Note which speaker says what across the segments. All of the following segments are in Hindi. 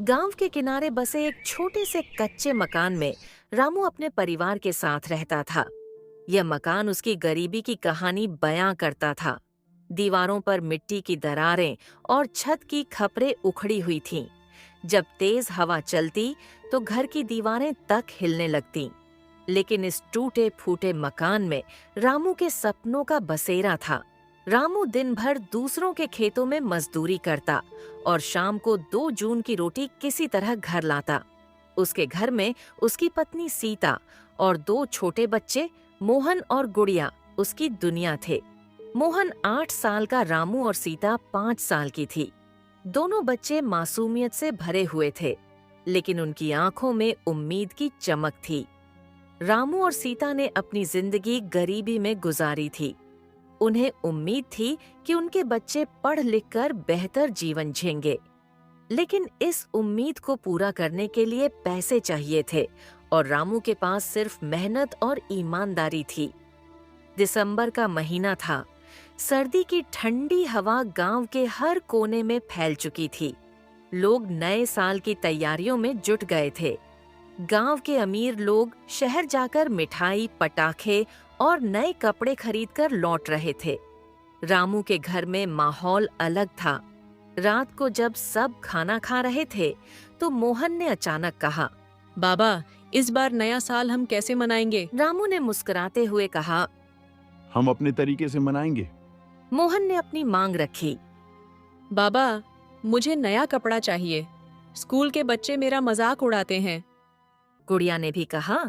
Speaker 1: गांव के किनारे बसे एक छोटे से कच्चे मकान में रामू अपने परिवार के साथ रहता था। यह मकान उसकी गरीबी की कहानी बयां करता था। दीवारों पर मिट्टी की दरारें और छत की खपरें उखड़ी हुई थीं। जब तेज हवा चलती तो घर की दीवारें तक हिलने लगतीं। लेकिन इस टूटे फूटे मकान में रामू के सपनों का बसेरा था। रामू दिन भर दूसरों के खेतों में मजदूरी करता और शाम को 2 जून की रोटी किसी तरह घर लाता। उसके घर में उसकी पत्नी सीता और 2 छोटे बच्चे मोहन और गुड़िया उसकी दुनिया थे। मोहन 8 साल का, रामू और सीता 5 साल की थी। दोनों बच्चे मासूमियत से भरे हुए थे, लेकिन उनकी आंखों में उम्मीद की चमक थी। रामू और सीता ने अपनी जिंदगी गरीबी में गुजारी थी। उन्हें उम्मीद थी कि उनके बच्चे पढ़ लिख कर बेहतर जीवन जिएंगे, लेकिन इस उम्मीद को पूरा करने के लिए पैसे चाहिए थे और रामू के पास सिर्फ मेहनत और ईमानदारी थी। दिसंबर का महीना था। सर्दी की ठंडी हवा गांव के हर कोने में फैल चुकी थी। लोग नए साल की तैयारियों में जुट गए थे। गांव के अमीर लोग शहर जाकर मिठाई, पटाखे और नए कपड़े खरीदकर लौट रहे थे। रामू के घर में माहौल अलग था। रात को जब सब खाना खा रहे थे तो मोहन ने अचानक कहा,
Speaker 2: बाबा, इस बार नया साल हम कैसे मनाएंगे?
Speaker 1: रामू ने मुस्कुराते हुए कहा,
Speaker 3: हम अपने तरीके से मनाएंगे।
Speaker 1: मोहन ने अपनी मांग रखी।
Speaker 2: बाबा, मुझे नया कपड़ा चाहिए। स्कूल के बच्चे मेरा मजाक उड़ाते हैं।
Speaker 1: गुड़िया ने भी कहा,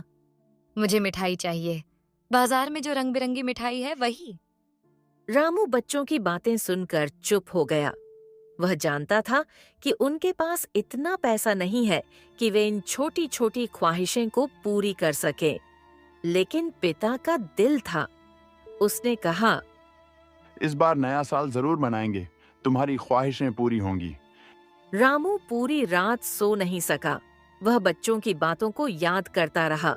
Speaker 4: मुझे मिठाई चाहिए। बाजार में जो रंग बिरंगी मिठाई है वही।
Speaker 1: रामू बच्चों की बातें सुनकर चुप हो गया। वह जानता था कि उनके पास इतना पैसा नहीं है कि वे इन छोटी छोटी ख्वाहिशें को पूरी कर सकें। लेकिन पिता का दिल था। उसने कहा,
Speaker 3: इस बार नया साल जरूर मनाएंगे, तुम्हारी ख्वाहिशें पूरी होंगी।
Speaker 1: रामू पूरी रात सो नहीं सका। वह बच्चों की बातों को याद करता रहा।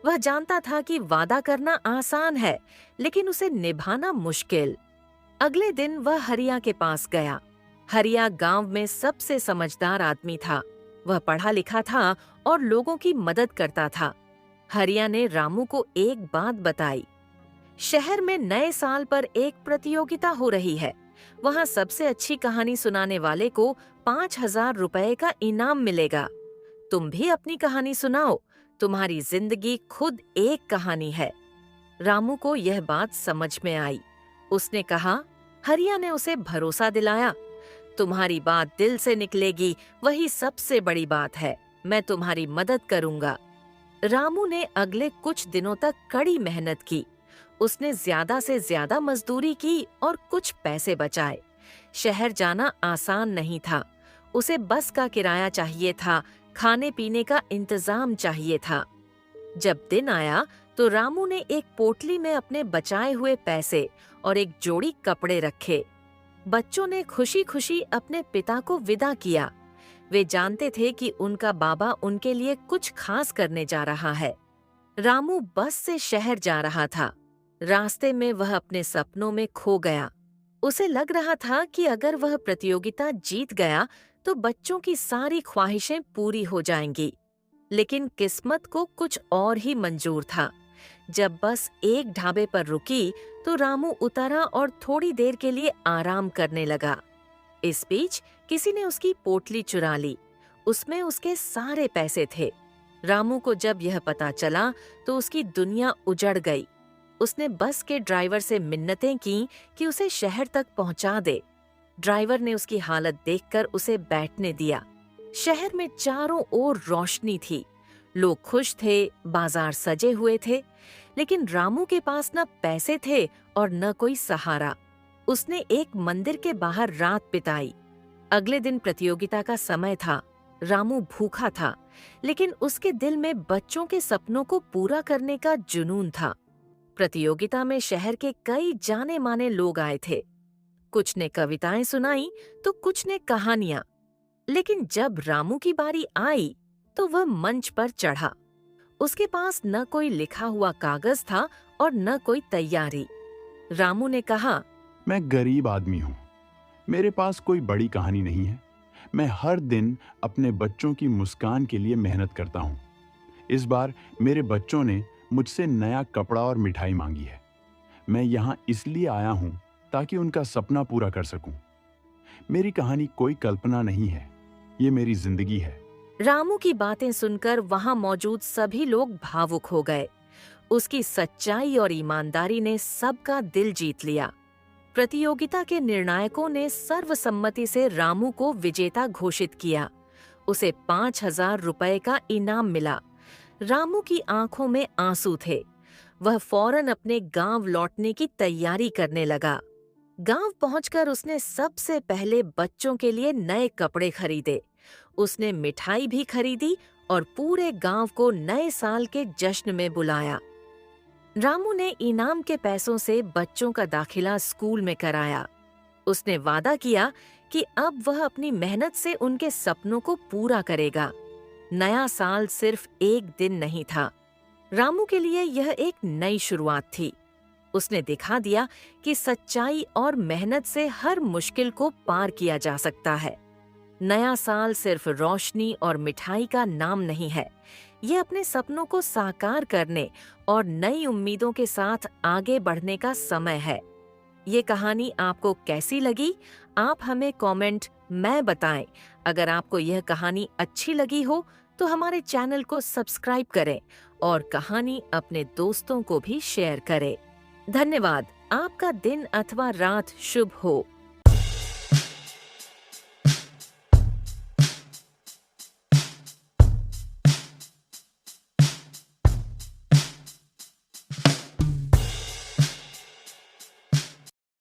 Speaker 1: वह जानता था कि वादा करना आसान है, लेकिन उसे निभाना मुश्किल। अगले दिन वह हरिया के पास गया। हरिया गांव में सबसे समझदार आदमी था। वह पढ़ा लिखा था और लोगों की मदद करता था। हरिया ने रामू को एक बात बताई। शहर में नए साल पर एक प्रतियोगिता हो रही है। वहां सबसे अच्छी कहानी सुनाने वाले को 5,000 रुपए का इनाम मिलेगा। तुम भी अपनी कहानी सुनाओ। तुम्हारी जिंदगी खुद एक कहानी है। रामू को यह बात समझ में आई। उसने कहा, हरिया ने उसे भरोसा दिलाया, तुम्हारी बात दिल से निकलेगी, वही सबसे बड़ी बात है। मैं तुम्हारी मदद करूंगा। रामू ने अगले कुछ दिनों तक कड़ी मेहनत की। उसने ज्यादा से ज्यादा मजदूरी की और कुछ पैसे बचाए। शहर जाना आसान नहीं था। उसे बस का किराया चाहिए था, खाने पीने का इंतजाम चाहिए था। जब दिन आया तो रामू ने एक पोटली में अपने बचाए हुए पैसे और एक जोड़ी कपड़े रखे। बच्चों ने खुशी खुशी अपने पिता को विदा किया। वे जानते थे कि उनका बाबा उनके लिए कुछ खास करने जा रहा है। रामू बस से शहर जा रहा था। रास्ते में वह अपने सपनों में खो गया। उसे लग रहा था कि अगर वह प्रतियोगिता जीत गया तो बच्चों की सारी ख्वाहिशें पूरी हो जाएंगी। लेकिन किस्मत को कुछ और ही मंजूर था। जब बस एक ढाबे पर रुकी तो रामू उतरा और थोड़ी देर के लिए आराम करने लगा। इस बीच किसी ने उसकी पोटली चुरा ली। उसमें उसके सारे पैसे थे। रामू को जब यह पता चला तो उसकी दुनिया उजड़ गई। उसने बस के ड्राइवर से मिन्नतें की कि उसे शहर तक पहुंचा दे। ड्राइवर ने उसकी हालत देखकर उसे बैठने दिया। शहर में चारों ओर रोशनी थी। लोग खुश थे, बाजार सजे हुए थे, लेकिन रामू के पास न पैसे थे और न कोई सहारा। उसने एक मंदिर के बाहर रात बिताई। अगले दिन प्रतियोगिता का समय था। रामू भूखा था, लेकिन उसके दिल में बच्चों के सपनों को पूरा करने का जुनून था। प्रतियोगिता में शहर के कई जाने माने लोग आए थे। कुछ ने कविताएं सुनाई तो कुछ ने कहानियां। लेकिन जब रामू की बारी आई तो वह मंच पर चढ़ा। उसके पास न कोई लिखा हुआ कागज था और न कोई तैयारी। रामू ने कहा,
Speaker 3: मैं गरीब आदमी हूँ। मेरे पास कोई बड़ी कहानी नहीं है। मैं हर दिन अपने बच्चों की मुस्कान के लिए मेहनत करता हूँ। इस बार मेरे बच्चों ने मुझसे नया कपड़ा और मिठाई मांगी है। मैं यहाँ इसलिए आया हूँ ताकि उनका सपना पूरा कर सकूं। मेरी कहानी कोई कल्पना नहीं है, ये मेरी जिंदगी है।
Speaker 1: रामू की बातें सुनकर वहां मौजूद सभी लोग भावुक हो गए। उसकी सच्चाई और ईमानदारी ने सबका दिल जीत लिया। प्रतियोगिता के निर्णायकों ने सर्वसम्मति से रामू को विजेता घोषित किया। उसे 5,000 रुपए का इनाम मिला। रामू की आंखों में आंसू थे। वह फौरन अपने गांव लौटने की तैयारी करने लगा। गांव पहुंचकर उसने सबसे पहले बच्चों के लिए नए कपड़े खरीदे। उसने मिठाई भी खरीदी और पूरे गांव को नए साल के जश्न में बुलाया। रामू ने इनाम के पैसों से बच्चों का दाखिला स्कूल में कराया। उसने वादा किया कि अब वह अपनी मेहनत से उनके सपनों को पूरा करेगा। नया साल सिर्फ एक दिन नहीं था, रामू के लिए यह एक नई शुरुआत थी। उसने दिखा दिया कि सच्चाई और मेहनत से हर मुश्किल को पार किया जा सकता है। नया साल सिर्फ रोशनी और मिठाई का नाम नहीं है, ये अपने सपनों को साकार करने और नई उम्मीदों के साथ आगे बढ़ने का समय है। ये कहानी आपको कैसी लगी? आप हमें कमेंट में बताएं। अगर आपको यह कहानी अच्छी लगी हो तो हमारे चैनल को सब्सक्राइब करें और कहानी अपने दोस्तों को भी शेयर करें। धन्यवाद। आपका दिन अथवा रात शुभ हो।